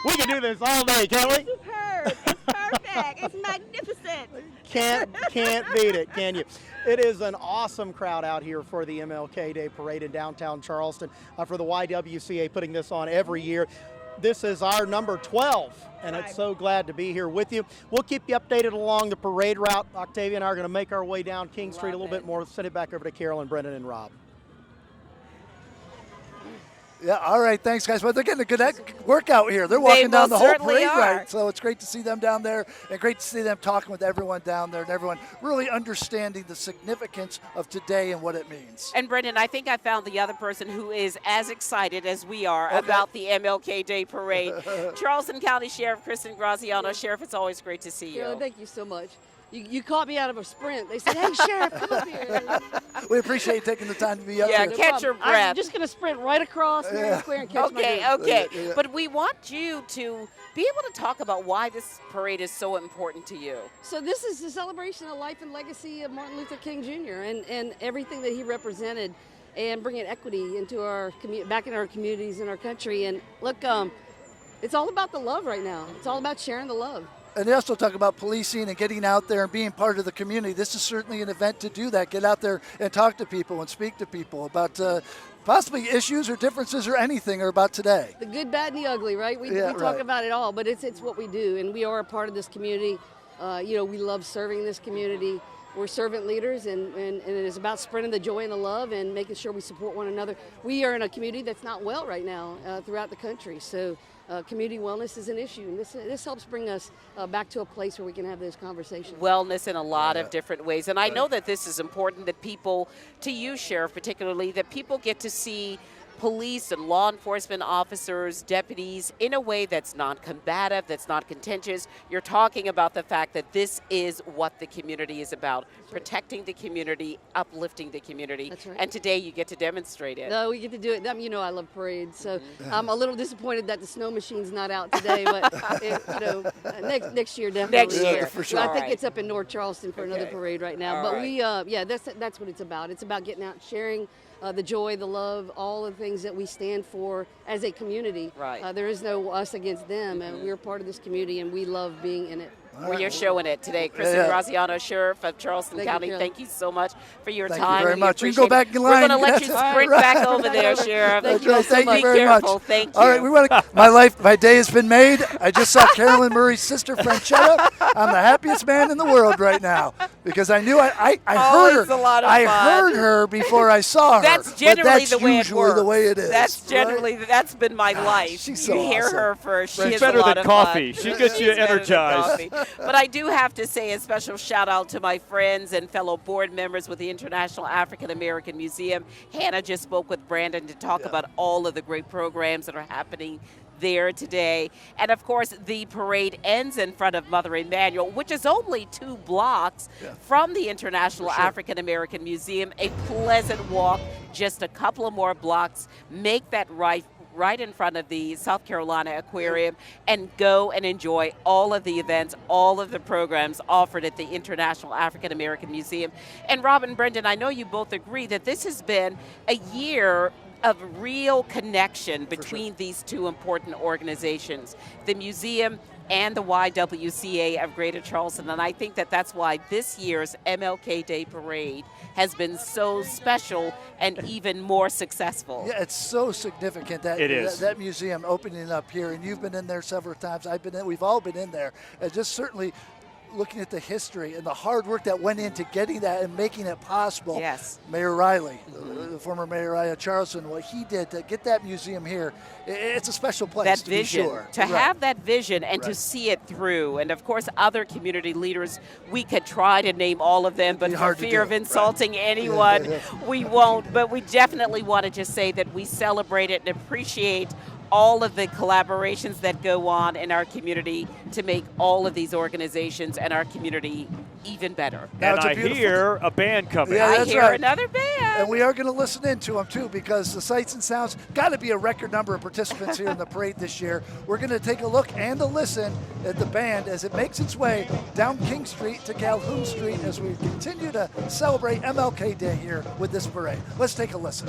We can do this all day, can't we? Superb. It's perfect. It's magnificent. Can't beat it, can you? It is an awesome crowd out here for the MLK Day Parade in downtown Charleston, for the YWCA putting this on every year. This is our number 12, and it's so glad to be here with you. We'll keep you updated along the parade route. Octavia and I are going to make our way down King Street a little bit more. Send it back over to Carolyn, Brendan, and Rob. Yeah, all right, thanks, guys. Well, they're getting a good workout here. They're walking down the whole parade route, so it's great to see them down there and great to see them talking with everyone down there and everyone really understanding the significance of today and what it means. And, Brendan, I think I found the other person who is as excited as we are about the MLK Day Parade. Charleston County Sheriff Kristen Graziano. Sheriff, it's always great to see you. Carolyn, thank you so much. You caught me out of a sprint. They said, hey, Sheriff, come up here. We appreciate you taking the time to be up here. here. Catch your breath. I'm just going to sprint right across Marion Square and catch my breath. Okay. But we want you to be able to talk about why this parade is so important to you. So this is a celebration of life and legacy of Martin Luther King Jr. and everything that he represented and bringing equity into our back in our communities and our country. And look, it's all about the love right now. It's all about sharing the love. And they also talk about policing and getting out there and being part of the community. This is certainly an event to do that. Get out there and talk to people and speak to people about possibly issues or differences or anything or about today. The good, bad, and the ugly, right? We talk about it all, but it's what we do, and we are a part of this community. You know, we love serving this community. We're servant leaders, and it is about spreading the joy and the love and making sure we support one another. We are in a community that's not well right now throughout the country, so community wellness is an issue, and this helps bring us back to a place where we can have those conversations. Wellness in a lot of different ways, and I know that this is important that people, to you, Sheriff, particularly, that people get to see police and law enforcement officers, deputies, in a way that's non-combative, that's not contentious. You're talking about the fact that this is what the community is about, protecting the community, uplifting the community. That's right. And today you get to demonstrate it. No, we get to do it. You know I love parades, so I'm a little disappointed that the snow machine's not out today, but next year definitely. Next year, for sure. I think it's up in North Charleston for another parade right now. But we, that's what it's about. It's about getting out, sharing the joy, the love, all the things that we stand for as a community. Right. There is no us against them, and we're part of this community, and we love being in it. where you're showing it today. Kristen Graziano, Sheriff of Charleston County, thank you so much for your time. Thank you very much. You can go it. back in line. We're going to let you sprint back over there, Sheriff. Thank you very much. Thank you. All right, my day has been made. I just saw Carolyn Murray's sister, Franchetta. I'm the happiest man in the world right now because I knew I heard her. I heard her before I saw her. That's generally the way it works. The way it is. That's generally that's been my life. She's so you hear awesome. her first. She's better than coffee. She gets you energized. But I do have to say a special shout out to my friends and fellow board members with the International African American Museum. Hannah just spoke with Brandon to talk about all of the great programs that are happening there today. And of course, the parade ends in front of Mother Emanuel, which is only 2 blocks from the International African American Museum. A pleasant walk, just a couple of more blocks. Make that right in front of the South Carolina Aquarium and go and enjoy all of the events, all of the programs offered at the International African American Museum. And Rob and Brendan, I know you both agree that this has been a year of real connection between these 2 important organizations, the museum and the YWCA of Greater Charleston. And I think that that's why this year's MLK Day Parade has been so special and even more successful. Yeah, it's so significant that that museum opening up here, and you've been in there several times. I've been in. We've all been in there, and just certainly looking at the history and the hard work that went into getting that and making it possible. Yes. Mayor Riley, the former Mayor of Charleston, what he did to get that museum here, it's a special place, that to vision, be sure. To have that vision and to see it through. And of course, other community leaders, we could try to name all of them, but for fear of insulting anyone, we won't. But we definitely want to just say that we celebrate it and appreciate all of the collaborations that go on in our community to make all of these organizations and our community even better. And I hear a band coming. Yeah, I hear another band. And we are going to listen into them, too, because the sights and sounds got to be a record number of participants here in the parade this year. We're going to take a look and a listen at the band as it makes its way down King Street to Calhoun Street as we continue to celebrate MLK Day here with this parade. Let's take a listen.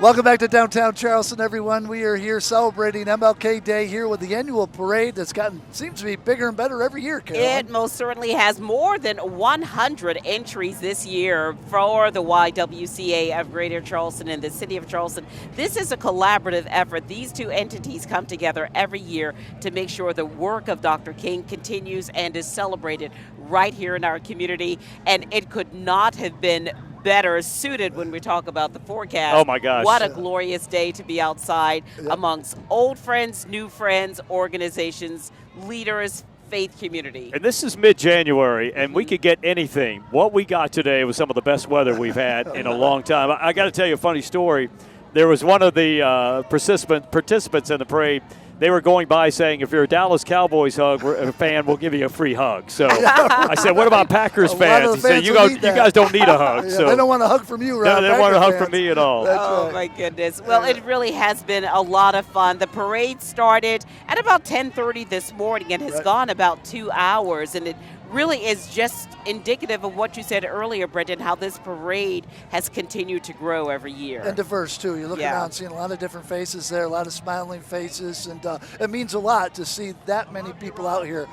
Welcome back to downtown Charleston, everyone. We are here celebrating MLK Day here with the annual parade that's seems to be bigger and better every year, Carolyn. It most certainly has more than 100 entries this year for the YWCA of Greater Charleston and the City of Charleston. This is a collaborative effort. These 2 entities come together every year to make sure the work of Dr. King continues and is celebrated right here in our community. And it could not have been better suited when we talk about the forecast. Oh my gosh. What a glorious day to be outside amongst old friends, new friends, organizations, leaders, faith community. And this is mid-January, and we could get anything. What we got today was some of the best weather we've had in a long time. I got to tell you a funny story. There was one of the participants in the parade. They were going by saying, if you're a Dallas Cowboys fan, we'll give you a free hug. So I said, what about Packers fans? He said, you guys don't need a hug. Yeah, so they don't want a hug from you, right? No, they don't want a hug from me at all. Oh, my goodness. Well, it really has been a lot of fun. The parade started at about 10:30 this morning and has gone about 2 hours. And it really is just indicative of what you said earlier, Brendan, how this parade has continued to grow every year. And diverse, too. You look around, seeing a lot of different faces there, a lot of smiling faces, and it means a lot to see that many people out here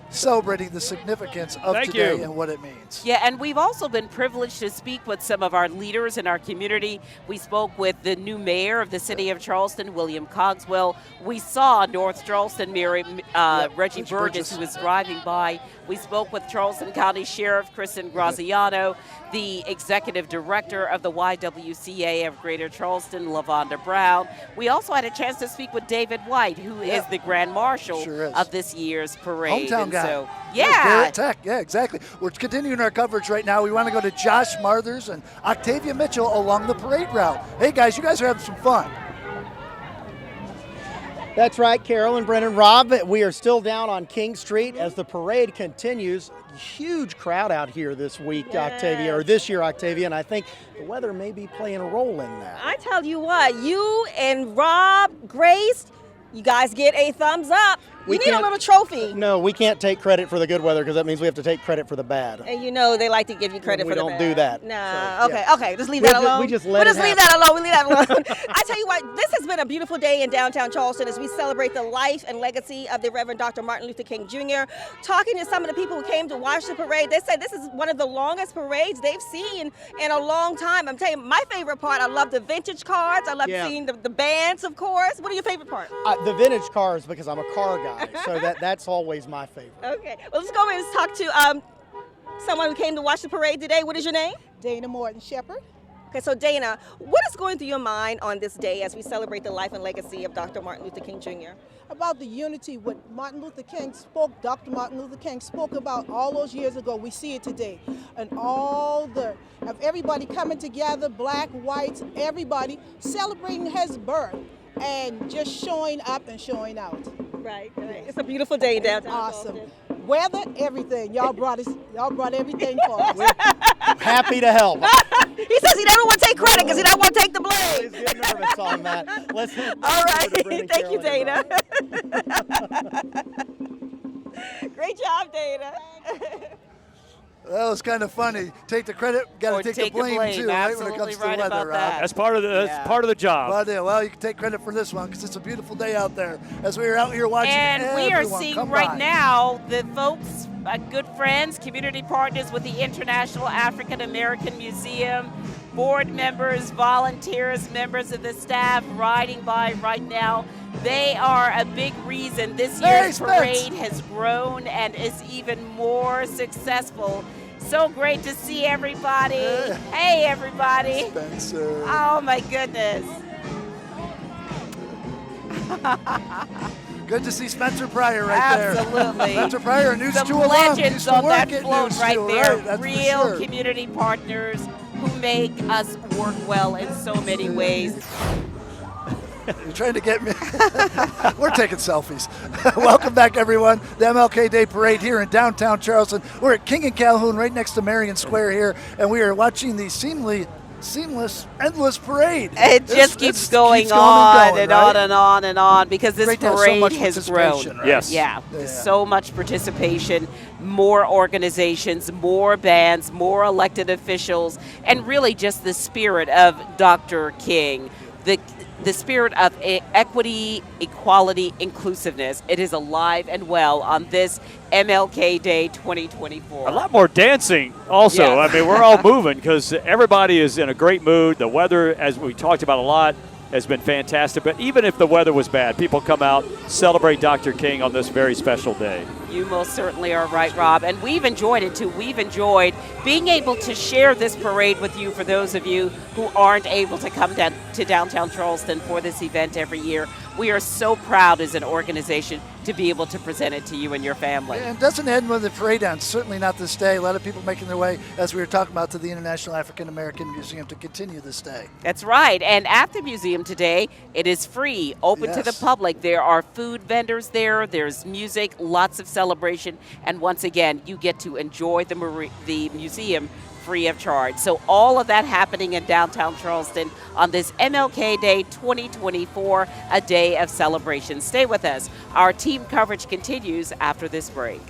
celebrating the significance of today and what it means. Yeah, and we've also been privileged to speak with some of our leaders in our community. We spoke with the new mayor of the city of Charleston, William Cogswell. We saw North Charleston Mayor Reggie Burgess, who was driving by. We spoke with Charleston County Sheriff Kristen Graziano, the executive director of the YWCA of Greater Charleston, LaVonda Brown. We also had a chance to speak with David White, who is the Grand Marshal of this year's parade. Hometown guy. So, Garrett Tech. Yeah, exactly. We're continuing our coverage right now. We want to go to Josh Marthers and Octavia Mitchell along the parade route. Hey, guys, you guys are having some fun. That's right, Carol and Brennan. Rob, we are still down on King Street as the parade continues. Huge crowd out here this week, Octavia, or this year, Octavia, and I think the weather may be playing a role in that. I tell you what, you and Rob, Grace, you guys get a thumbs up. You need a little trophy. No, we can't take credit for the good weather because that means we have to take credit for the bad. And you know they like to give you credit for the bad. We don't do that. Nah, so, okay, just leave that alone. We just leave that alone. We leave that alone. I tell you what, this has been a beautiful day in downtown Charleston as we celebrate the life and legacy of the Reverend Dr. Martin Luther King Jr. Talking to some of the people who came to watch the parade, they said this is one of the longest parades they've seen in a long time. I'm telling you, my favorite part, I love the vintage cars. I love seeing the bands, of course. What are your favorite part? The vintage cars, because I'm a car guy, so that's always my favorite. Okay, well, let's go and talk to someone who came to watch the parade today. What is your name? Dana Morton Shepherd. Okay, so Dana, what is going through your mind on this day as we celebrate the life and legacy of Dr. Martin Luther King Jr.? About the unity, what Martin Luther King spoke, Dr. Martin Luther King spoke about all those years ago. We see it today. And of everybody coming together, black, whites, everybody celebrating his birth and just showing up and showing out. Right. It's a beautiful day downtown. Awesome. Weather, everything. Y'all brought everything for us. We're happy to help. He says he doesn't want to take credit because he doesn't want to take the blame. He's getting nervous on that. All right. Thank you, Dana. Great job, Dana. That was kind of funny. Take the credit, got to take the blame too, right? When it comes to the weather, Rob. That's part of the job. Well, you can take credit for this one because it's a beautiful day out there. As we are out here watching, and we are seeing right now the folks, good friends, community partners with the International African American Museum, board members, volunteers, members of the staff riding by right now. They are a big reason this year's parade has grown and is even more successful. So great to see everybody. Hey, everybody. Spencer. Oh, my goodness. Good to see Spencer Pryor right there. Absolutely. Spencer Pryor, News Some 2 alum. legends on that float News right 2, there. Right, Real community partners who make us work well in so many ways. You're trying to get me. We're taking selfies. Welcome back, everyone. The MLK Day Parade here in downtown Charleston. We're at King and Calhoun, right next to Marion Square here, and we are watching the seamless, endless parade. It just keeps going on and on and on and on because this parade has grown. Right? Yes. Yeah, so much participation, more organizations, more bands, more elected officials, and really just the spirit of Dr. King. The spirit of equity, equality, inclusiveness. It is alive and well on this MLK Day 2024. A lot more dancing also. Yes. I mean, we're all moving because everybody is in a great mood. The weather, as we talked about a lot, has been fantastic. But even if the weather was bad, people come out, celebrate Dr. King on this very special day. You most certainly are right, Rob. And we've enjoyed it, too. We've enjoyed being able to share this parade with you for those of you who aren't able to come down to downtown Charleston for this event every year. We are so proud as an organization to be able to present it to you and your family. And it doesn't end with the parade ends, certainly not this day. A lot of people making their way, as we were talking about, to the International African American Museum to continue this day. That's right. And at the museum today, it is free, open to the public. There are food vendors there. There's music, lots of celebration. And once again, you get to enjoy the museum free of charge. So all of that happening in downtown Charleston on this MLK Day 2024, a day of celebration. Stay with us. Our team coverage continues after this break.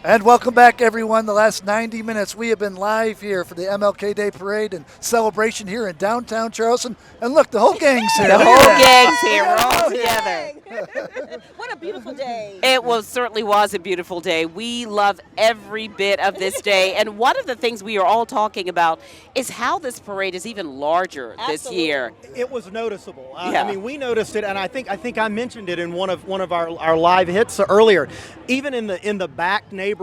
And welcome back, everyone. The last 90 minutes, we have been live here for the MLK Day Parade and celebration here in downtown Charleston. And look, the whole gang's here. The whole gang's here. We're all together. What a beautiful day. It certainly was a beautiful day. We love every bit of this day. And one of the things we are all talking about is how this parade is even larger this year. It was noticeable. Yeah. I mean, we noticed it, and I think I mentioned it in one of our live hits earlier. Even in the back neighborhoods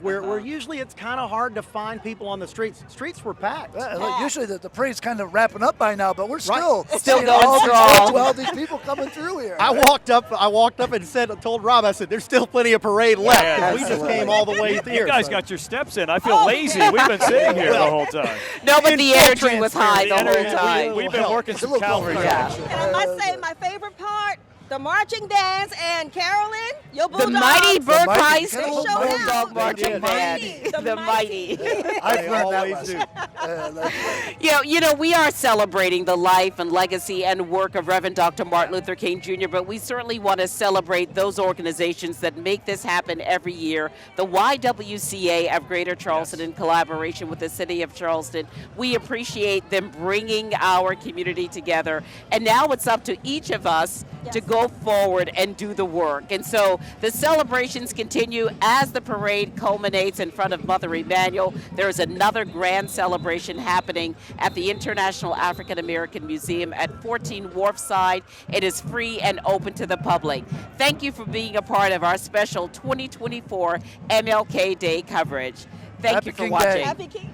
where usually it's kind of hard to find people on the streets. Streets were packed. Look, usually the parade's kind of wrapping up by now, but we're still going all strong. all these people coming through here. I walked up and told Rob, I said, "There's still plenty of parade left." Yeah, we just came all the way here. You guys got your steps in. I feel lazy. We've been sitting here the whole time. No, but the energy was high the whole time. We've been working some calories. And I must say, my favorite part, the marching dance and Carolyn, your Bulldogs. The mighty Burke High School They showed Bulldog out. marching band. The mighty. I've learned that always lesson. You know, we are celebrating the life and legacy and work of Reverend Dr. Martin Luther King Jr., but we certainly want to celebrate those organizations that make this happen every year. The YWCA of Greater Charleston, in collaboration with the City of Charleston. We appreciate them bringing our community together. And now it's up to each of us to go forward and do the work. And so the celebrations continue as the parade culminates in front of Mother Emanuel. There is another grand celebration happening at the International African American Museum at 14 Wharfside. It is free and open to the public. Thank you for being a part of our special 2024 MLK Day coverage. Thank you for watching. Happy King